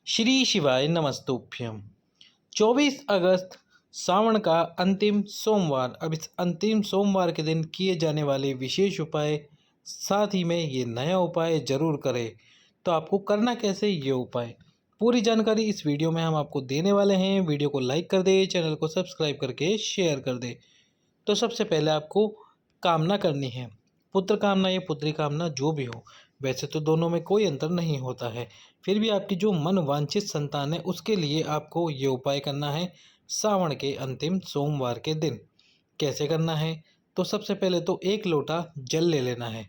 श्री शिवाय नमस्तुभ्यम। 24 अगस्त सावन का अंतिम सोमवार। अब इस अंतिम सोमवार के दिन किए जाने वाले विशेष उपाय, साथ ही में ये नया उपाय जरूर करें। तो आपको करना कैसे ये उपाय, पूरी जानकारी इस वीडियो में हम आपको देने वाले हैं। वीडियो को लाइक कर दे, चैनल को सब्सक्राइब करके शेयर कर दे। तो सबसे पहले आपको कामना करनी है, पुत्र कामना या पुत्री कामना जो भी हो। वैसे तो दोनों में कोई अंतर नहीं होता है, फिर भी आपकी जो मन वांछित संतान है उसके लिए आपको ये उपाय करना है सावन के अंतिम सोमवार के दिन। कैसे करना है? तो सबसे पहले तो एक लोटा जल ले लेना है।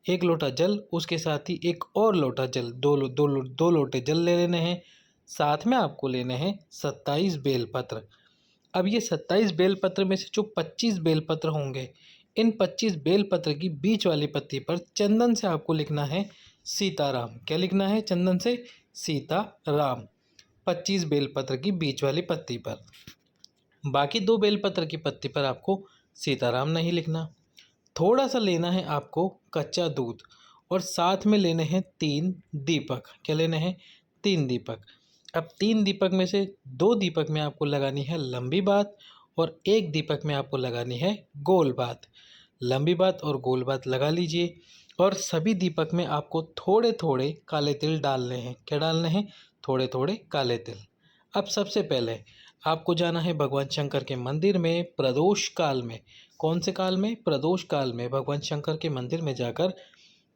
एक लोटा जल, उसके साथ ही एक और लोटा जल, दो लोटे जल ले लेने हैं। साथ में आपको लेने हैं 27 बेलपत्र। अब ये 27 बेलपत्र में से जो 25 बेलपत्र होंगे, इन 25 बेलपत्र की बीच वाली पत्ती पर चंदन से आपको लिखना है सीताराम। क्या लिखना है? चंदन से सीताराम, 25 बेलपत्र की बीच वाली पत्ती पर। बाकी दो बेलपत्र की पत्ती पर आपको सीताराम नहीं लिखना। थोड़ा सा लेना है आपको कच्चा दूध, और साथ में लेने हैं 3 दीपक। क्या लेने हैं? 3 दीपक। अब 3 दीपक में से 2 दीपक में आपको लगानी है लंबी बात, और एक दीपक में आपको लगानी है गोल बात। लंबी बात और गोल बात लगा लीजिए, और सभी दीपक में आपको थोड़े थोड़े काले तिल डालने हैं। क्या डालने हैं? थोड़े थोड़े काले तिल। अब सबसे पहले आपको जाना है भगवान शंकर के मंदिर में प्रदोष काल में। कौन से काल में? प्रदोष काल में भगवान शंकर के मंदिर में जाकर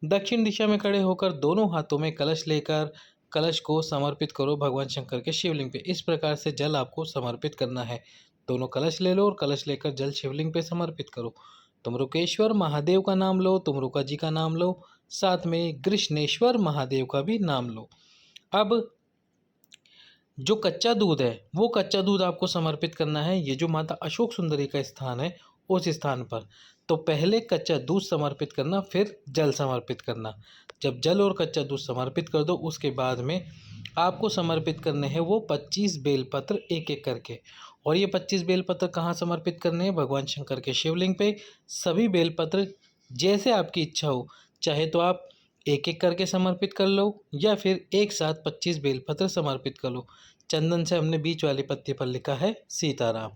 दक्षिण दिशा में खड़े होकर दोनों हाथों में कलश लेकर कलश को समर्पित करो भगवान शंकर के शिवलिंग पे। इस प्रकार से जल आपको समर्पित करना है। दोनों कलश ले लो और कलश लेकर जल शिवलिंग पे समर्पित करो। तुम रुकेश्वर महादेव का नाम लो, तुम रुका जी का नाम लो, साथ में कृष्णेश्वर महादेव का भी नाम लो। अब जो कच्चा दूध है वो कच्चा दूध आपको समर्पित करना है। ये जो माता अशोक सुंदरी का स्थान है उस स्थान पर। तो पहले कच्चा दूध समर्पित करना, फिर जल समर्पित करना। जब जल और कच्चा दूध समर्पित कर दो, उसके बाद में आपको समर्पित करने हैं वो 25 बेलपत्र एक एक करके। और ये 25 बेलपत्र कहाँ समर्पित करने हैं? भगवान शंकर के शिवलिंग पे। सभी बेलपत्र जैसे आपकी इच्छा हो, चाहे तो आप एक एक करके समर्पित कर लो, या फिर एक साथ 25 बेलपत्र समर्पित कर लो। चंदन से हमने बीच वाली पत्ती पर लिखा है सीताराम।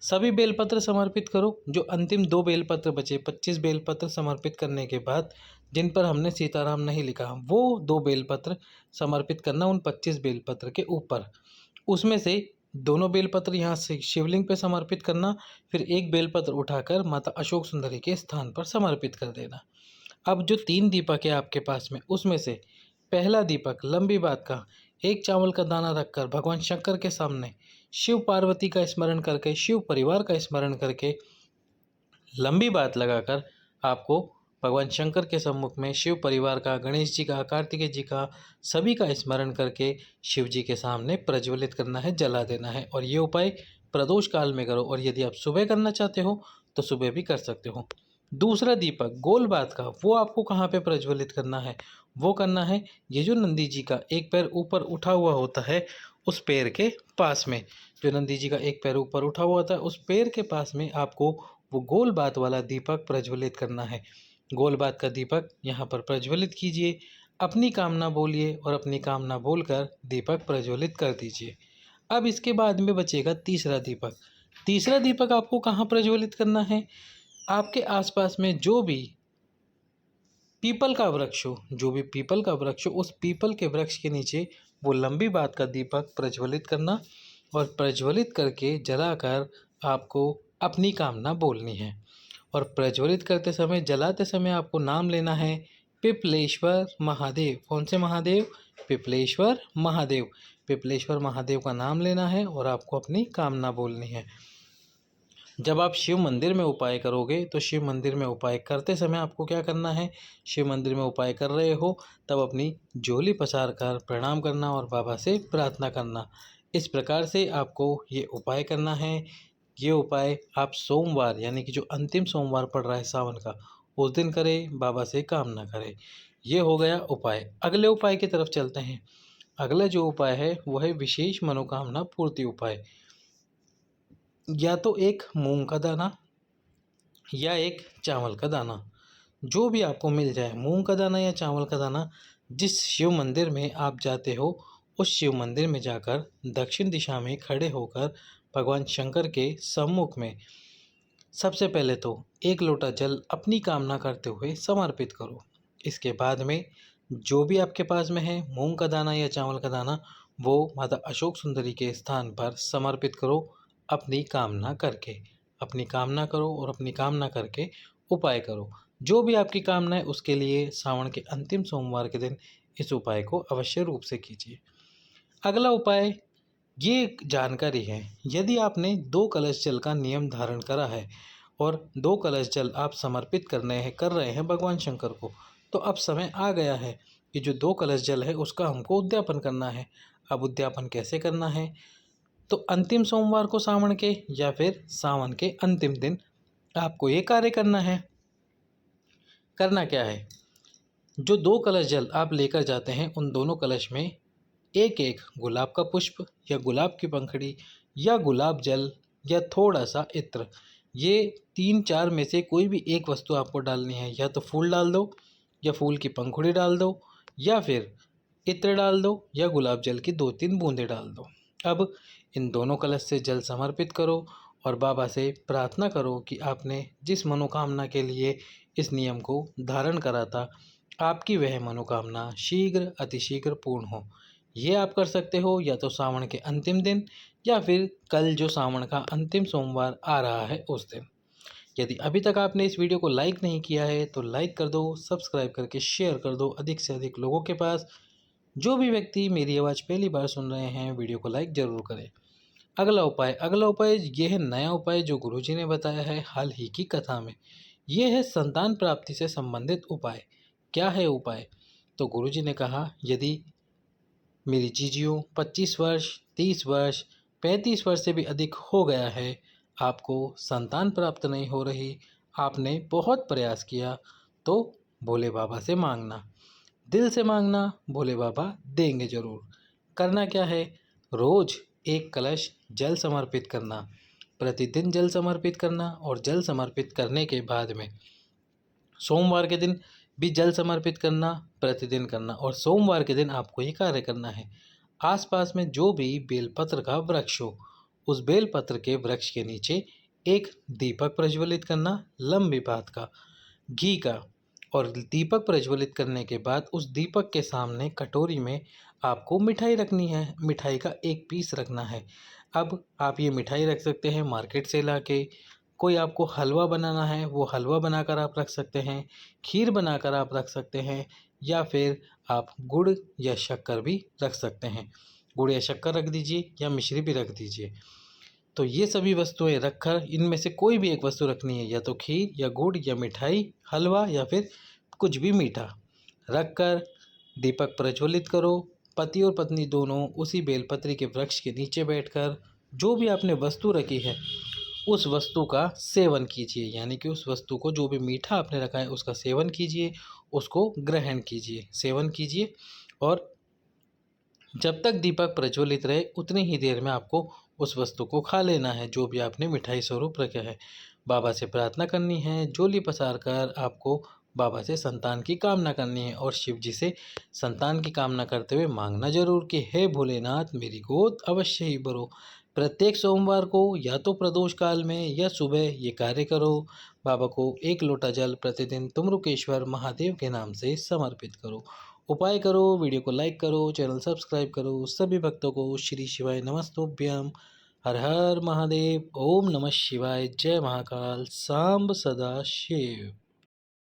सभी बेलपत्र समर्पित करो। जो अंतिम 2 बेलपत्र बचे, 25 बेलपत्र समर्पित करने के बाद जिन पर हमने सीताराम नहीं लिखा, वो 2 बेलपत्र समर्पित करना उन 25 बेलपत्र के ऊपर। उसमें से दोनों बेलपत्र यहाँ से शिवलिंग पे समर्पित करना, फिर एक बेलपत्र उठाकर माता अशोक सुंदरी के स्थान पर समर्पित कर देना। अब जो 3 दीपक है आपके पास में, उसमें से पहला दीपक लंबी बात का एक चावल का दाना रखकर भगवान शंकर के सामने शिव पार्वती का स्मरण करके, शिव परिवार का स्मरण करके, लंबी बात लगाकर आपको भगवान शंकर के सम्मुख में शिव परिवार का, गणेश जी का, कार्तिकेय जी का, सभी का स्मरण करके शिव जी के सामने प्रज्वलित करना है, जला देना है। और ये उपाय प्रदोष काल में करो, और यदि आप सुबह करना चाहते हो तो सुबह भी कर सकते हो। दूसरा दीपक गोल बात का, वो आपको कहाँ पे प्रज्वलित करना है? वो करना है ये जो नंदी जी का एक पैर ऊपर उठा हुआ होता है, उस पैर के पास में। जो नंदी जी का एक पैर ऊपर उठा हुआ होता है, उस पैर के पास में आपको वो गोल बात वाला दीपक प्रज्वलित करना है। गोल बात का दीपक यहाँ पर प्रज्वलित कीजिए, अपनी कामना बोलिए, और अपनी कामना बोलकर दीपक प्रज्वलित कर दीजिए। अब इसके बाद में बचेगा तीसरा दीपक। तीसरा दीपक आपको कहाँ प्रज्वलित करना है? आपके आसपास में जो भी पीपल का वृक्ष हो, जो भी पीपल का वृक्ष हो, उस पीपल के वृक्ष के नीचे वो लंबी बात का दीपक प्रज्वलित करना, और प्रज्वलित करके जलाकर आपको अपनी कामना बोलनी है। और प्रज्वलित करते समय, जलाते समय आपको नाम लेना है पिपलेश्वर महादेव। कौन से महादेव? पिपलेश्वर महादेव। पिपलेश्वर महादेव का नाम लेना है और आपको अपनी कामना बोलनी है। जब आप शिव मंदिर में उपाय करोगे, तो शिव मंदिर में उपाय करते समय आपको क्या करना है? शिव मंदिर में उपाय कर रहे हो तब अपनी झोली पसार कर प्रणाम करना और बाबा से प्रार्थना करना। इस प्रकार से आपको ये उपाय करना है। ये उपाय आप सोमवार, यानी कि जो अंतिम सोमवार पड़ रहा है सावन का, उस दिन करें, बाबा से कामना करें। ये हो गया उपाय। अगले उपाय की तरफ चलते हैं। अगला जो उपाय है वह है विशेष मनोकामना पूर्ति उपाय। या तो एक मूंग का दाना या एक चावल का दाना, जो भी आपको मिल जाए, मूंग का दाना या चावल का दाना, जिस शिव मंदिर में आप जाते हो उस शिव मंदिर में जाकर दक्षिण दिशा में खड़े होकर भगवान शंकर के सम्मुख में सबसे पहले तो एक लोटा जल अपनी कामना करते हुए समर्पित करो। इसके बाद में जो भी आपके पास में है, मूंग का दाना या चावल का दाना, वो माता अशोक सुंदरी के स्थान पर समर्पित करो अपनी कामना करके। अपनी कामना करो और अपनी कामना करके उपाय करो। जो भी आपकी कामना है उसके लिए सावन के अंतिम सोमवार के दिन इस उपाय को अवश्य रूप से कीजिए। अगला उपाय ये एक जानकारी है, यदि आपने 2 कलश जल का नियम धारण करा है और 2 कलश जल आप समर्पित कर रहे हैं भगवान शंकर को, तो अब समय आ गया है कि जो 2 कलश जल है उसका हमको उद्यापन करना है। अब उद्यापन कैसे करना है? तो अंतिम सोमवार को सावन के या फिर सावन के अंतिम दिन आपको ये कार्य करना है। करना क्या है? जो 2 कलश जल आप लेकर जाते हैं उन दोनों कलश में एक एक गुलाब का पुष्प या गुलाब की पंखड़ी या गुलाब जल या थोड़ा सा इत्र, ये 3-4 में से कोई भी एक वस्तु आपको डालनी है। या तो फूल डाल दो या फूल की पंखुड़ी डाल दो या फिर इत्र डाल दो या गुलाब जल की 2-3 बूंदें डाल दो। अब इन दोनों कलश से जल समर्पित करो और बाबा से प्रार्थना करो कि आपने जिस मनोकामना के लिए इस नियम को धारण करा था, आपकी वह मनोकामना शीघ्र अतिशीघ्र पूर्ण हो। ये आप कर सकते हो या तो सावन के अंतिम दिन या फिर कल जो सावन का अंतिम सोमवार आ रहा है उस दिन। यदि अभी तक आपने इस वीडियो को लाइक नहीं किया है तो लाइक कर दो, सब्सक्राइब करके शेयर कर दो अधिक से अधिक लोगों के पास। जो भी व्यक्ति मेरी आवाज़ पहली बार सुन रहे हैं वीडियो को लाइक ज़रूर करें। अगला उपाय ये है नया उपाय जो गुरुजी ने बताया है हाल ही की कथा में। ये है संतान प्राप्ति से संबंधित उपाय। क्या है उपाय? तो गुरुजी ने कहा, यदि मेरी जीजियों 25 वर्ष, 30 वर्ष, 35 वर्ष से भी अधिक हो गया है, आपको संतान प्राप्त नहीं हो रही, आपने बहुत प्रयास किया, तो भोले बाबा से मांगना। दिल से मांगना, भोले बाबा देंगे ज़रूर। करना क्या है? रोज़ एक कलश जल समर्पित करना, प्रतिदिन जल समर्पित करना और जल समर्पित करने के बाद में सोमवार के दिन भी जल समर्पित करना, प्रतिदिन करना। और सोमवार के दिन आपको ये कार्य करना है, आसपास में जो भी बेलपत्र का वृक्ष हो, उस बेलपत्र के वृक्ष के नीचे एक दीपक प्रज्वलित करना, लंबी बात का, घी का। और दीपक प्रज्वलित करने के बाद उस दीपक के सामने कटोरी में आपको मिठाई रखनी है, मिठाई का एक पीस रखना है। अब आप ये मिठाई रख सकते हैं मार्केट से लाके, कोई आपको हलवा बनाना है वो हलवा बनाकर आप रख सकते हैं, खीर बनाकर आप रख सकते हैं या फिर आप गुड़ या शक्कर भी रख सकते हैं। गुड़ या शक्कर रख दीजिए या मिश्री भी रख दीजिए। तो ये सभी वस्तुएं रखकर इनमें से कोई भी एक वस्तु रखनी है, या तो खीर या गुड़ या मिठाई, हलवा या फिर कुछ भी मीठा रखकर दीपक प्रज्वलित करो। पति और पत्नी दोनों उसी बेलपत्री के वृक्ष के नीचे बैठकर जो भी आपने वस्तु रखी है उस वस्तु का सेवन कीजिए, यानी कि उस वस्तु को जो भी मीठा आपने रखा है उसका सेवन कीजिए, उसको ग्रहण कीजिए, सेवन कीजिए। और जब तक दीपक प्रज्वलित रहे उतनी ही देर में आपको उस वस्तु को खा लेना है जो भी आपने मिठाई स्वरूप रखा है। बाबा से प्रार्थना करनी है, झोली पसार कर आपको बाबा से संतान की कामना करनी है और शिव जी से संतान की कामना करते हुए मांगना जरूर कि हे भोलेनाथ मेरी गोद अवश्य ही भरो। प्रत्येक सोमवार को या तो प्रदोष काल में या सुबह ये कार्य करो। बाबा को एक लोटा जल प्रतिदिन तुमरुकेश्वर महादेव के नाम से समर्पित करो। उपाय करो, वीडियो को लाइक करो, चैनल सब्सक्राइब करो। सभी भक्तों को श्री शिवाय नमस्तुभ्यम। हर हर महादेव। ओम नमः शिवाय। जय महाकाल। सांब सदा शिव।